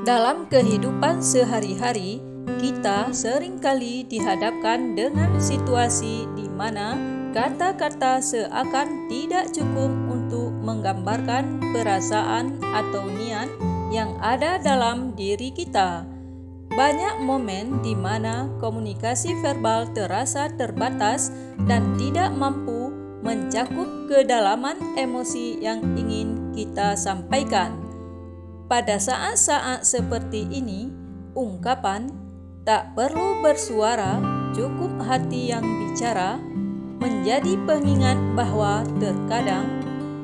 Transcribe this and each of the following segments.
Dalam kehidupan sehari-hari, kita seringkali dihadapkan dengan situasi di mana kata-kata seakan tidak cukup untuk menggambarkan perasaan atau niat yang ada dalam diri kita. Banyak momen di mana komunikasi verbal terasa terbatas dan tidak mampu mencakup kedalaman emosi yang ingin kita sampaikan. Pada saat-saat seperti ini, ungkapan "tak perlu bersuara, cukup hati yang bicara" menjadi pengingat bahwa terkadang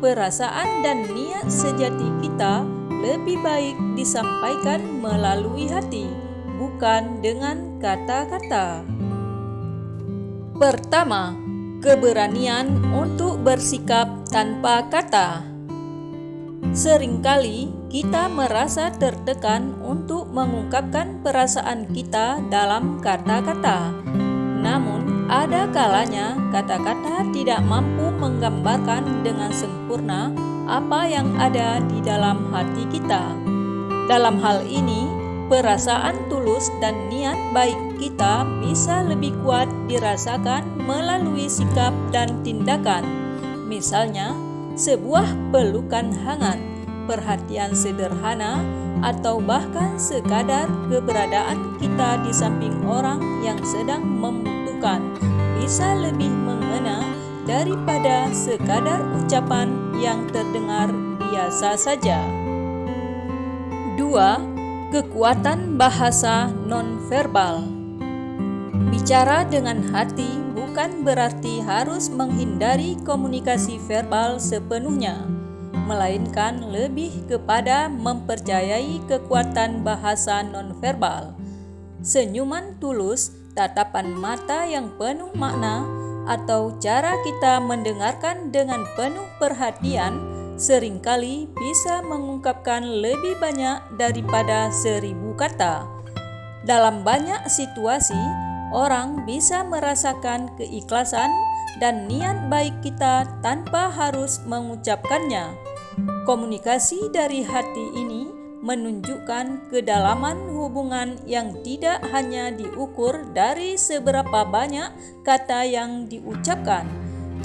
perasaan dan niat sejati kita lebih baik disampaikan melalui hati, bukan dengan kata-kata. Pertama, keberanian untuk bersikap tanpa kata. Seringkali kita merasa tertekan untuk mengungkapkan perasaan kita dalam kata-kata. Namun, ada kalanya kata-kata tidak mampu menggambarkan dengan sempurna apa yang ada di dalam hati kita. Dalam hal ini, perasaan tulus dan niat baik kita bisa lebih kuat dirasakan melalui sikap dan tindakan. Misalnya, sebuah pelukan hangat, perhatian sederhana, atau bahkan sekadar keberadaan kita di samping orang yang sedang membutuhkan bisa lebih mengena daripada sekadar ucapan yang terdengar biasa saja. 2. Kekuatan bahasa nonverbal. Bicara dengan hati bukan berarti harus menghindari komunikasi verbal sepenuhnya, melainkan lebih kepada mempercayai kekuatan bahasa nonverbal. Senyuman tulus, tatapan mata yang penuh makna, atau cara kita mendengarkan dengan penuh perhatian seringkali bisa mengungkapkan lebih banyak daripada 1000 kata. Dalam banyak situasi, orang bisa merasakan keikhlasan dan niat baik kita tanpa harus mengucapkannya. Komunikasi dari hati ini menunjukkan kedalaman hubungan yang tidak hanya diukur dari seberapa banyak kata yang diucapkan,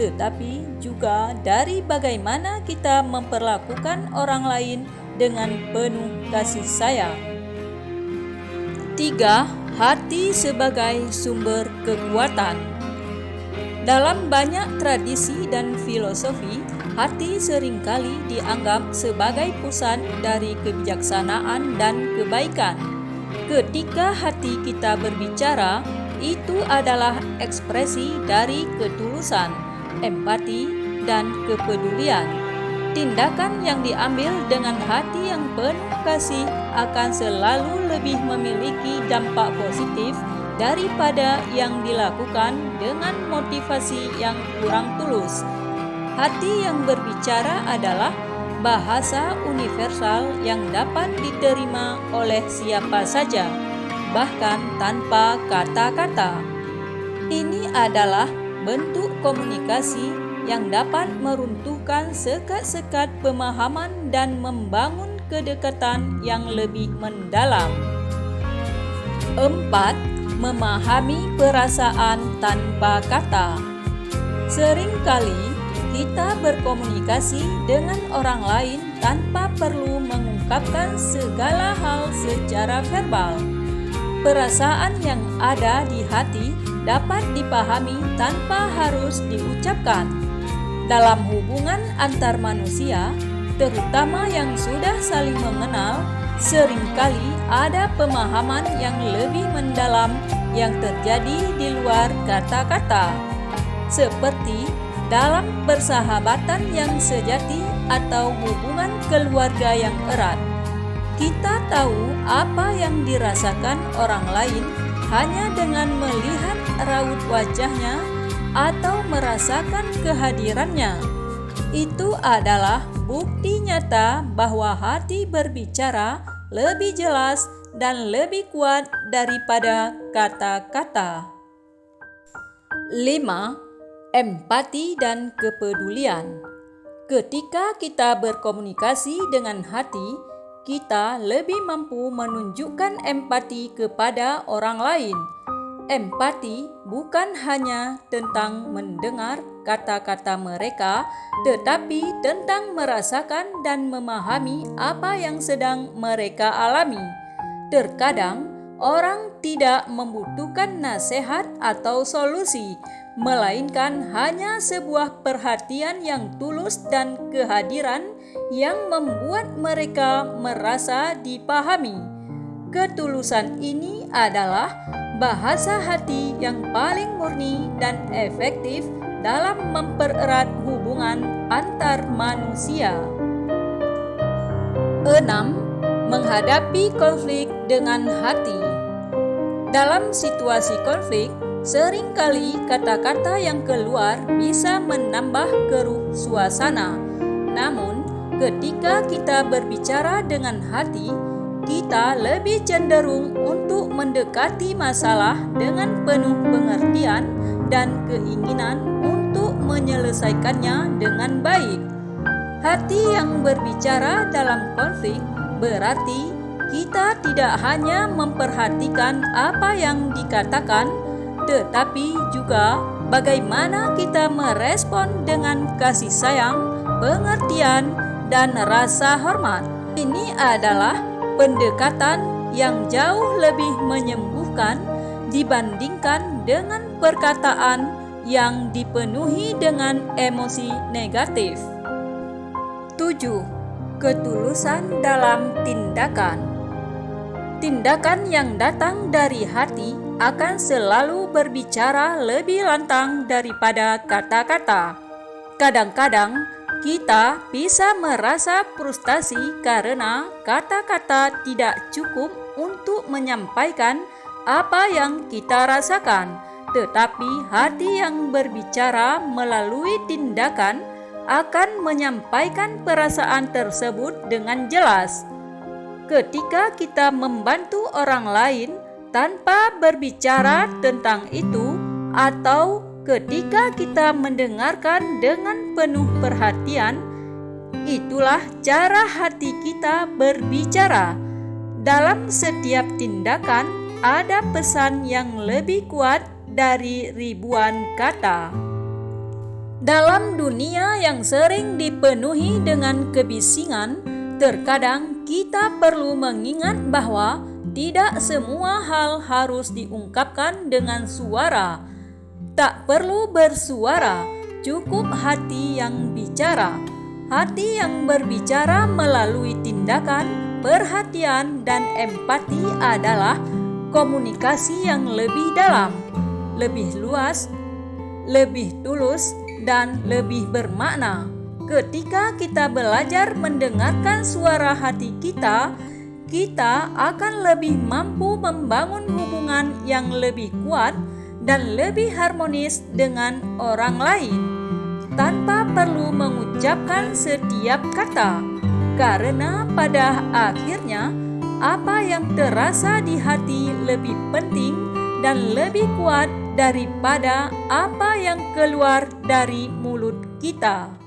tetapi juga dari bagaimana kita memperlakukan orang lain dengan penuh kasih sayang. 3. Hati sebagai sumber kekuatan. Dalam banyak tradisi dan filosofi, hati seringkali dianggap sebagai pusat dari kebijaksanaan dan kebaikan. Ketika hati kita berbicara, itu adalah ekspresi dari ketulusan, empati, dan kepedulian. Tindakan yang diambil dengan hati yang penuh kasih akan selalu lebih memiliki dampak positif daripada yang dilakukan dengan motivasi yang kurang tulus. Hati yang berbicara adalah bahasa universal yang dapat diterima oleh siapa saja, bahkan tanpa kata-kata. Ini adalah bentuk komunikasi yang dapat meruntuhkan sekat-sekat pemahaman dan membangun kedekatan yang lebih mendalam. 4. Memahami perasaan tanpa kata. Seringkali kita berkomunikasi dengan orang lain tanpa perlu mengungkapkan segala hal secara verbal. Perasaan yang ada di hati dapat dipahami tanpa harus diucapkan. Dalam hubungan antar manusia, terutama yang sudah saling mengenal, seringkali ada pemahaman yang lebih mendalam yang terjadi di luar kata-kata. Seperti dalam persahabatan yang sejati atau hubungan keluarga yang erat, kita tahu apa yang dirasakan orang lain hanya dengan melihat raut wajahnya atau merasakan kehadirannya. Itu adalah bukti nyata bahwa hati berbicara lebih jelas dan lebih kuat daripada kata-kata. 5. Empati dan kepedulian. Ketika kita berkomunikasi dengan hati, kita lebih mampu menunjukkan empati kepada orang lain. Empati bukan hanya tentang mendengar kata-kata mereka, tetapi tentang merasakan dan memahami apa yang sedang mereka alami. Terkadang, orang tidak membutuhkan nasihat atau solusi, melainkan hanya sebuah perhatian yang tulus dan kehadiran yang membuat mereka merasa dipahami. Ketulusan ini adalah bahasa hati yang paling murni dan efektif dalam mempererat hubungan antar manusia. 6. Menghadapi konflik dengan hati. Dalam situasi konflik, seringkali kata-kata yang keluar bisa menambah keruh suasana. Namun, ketika kita berbicara dengan hati, kita lebih cenderung untuk mendekati masalah dengan penuh pengertian dan keinginan untuk menyelesaikannya dengan baik. Hati yang berbicara dalam konflik berarti kita tidak hanya memperhatikan apa yang dikatakan, tetapi juga bagaimana kita merespon dengan kasih sayang, pengertian, dan rasa hormat. Ini adalah pendekatan yang jauh lebih menyembuhkan dibandingkan dengan perkataan yang dipenuhi dengan emosi negatif. 7. Ketulusan dalam tindakan. Tindakan yang datang dari hati akan selalu berbicara lebih lantang daripada kata-kata. Kadang-kadang kita bisa merasa frustasi karena kata-kata tidak cukup untuk menyampaikan apa yang kita rasakan, tetapi hati yang berbicara melalui tindakan akan menyampaikan perasaan tersebut dengan jelas. Ketika kita membantu orang lain tanpa berbicara tentang itu, atau ketika kita mendengarkan dengan penuh perhatian, itulah cara hati kita berbicara. Dalam setiap tindakan ada pesan yang lebih kuat dari ribuan kata. Dalam dunia yang sering dipenuhi dengan kebisingan, terkadang kita perlu mengingat bahwa tidak semua hal harus diungkapkan dengan suara. Tak perlu bersuara, cukup hati yang bicara. Hati yang berbicara melalui tindakan, perhatian, dan empati adalah komunikasi yang lebih dalam, lebih luas, lebih tulus, dan lebih bermakna. Ketika kita belajar mendengarkan suara hati kita, kita akan lebih mampu membangun hubungan yang lebih kuat dan lebih harmonis dengan orang lain, tanpa perlu mengucapkan setiap kata, karena pada akhirnya apa yang terasa di hati lebih penting dan lebih kuat daripada apa yang keluar dari mulut kita.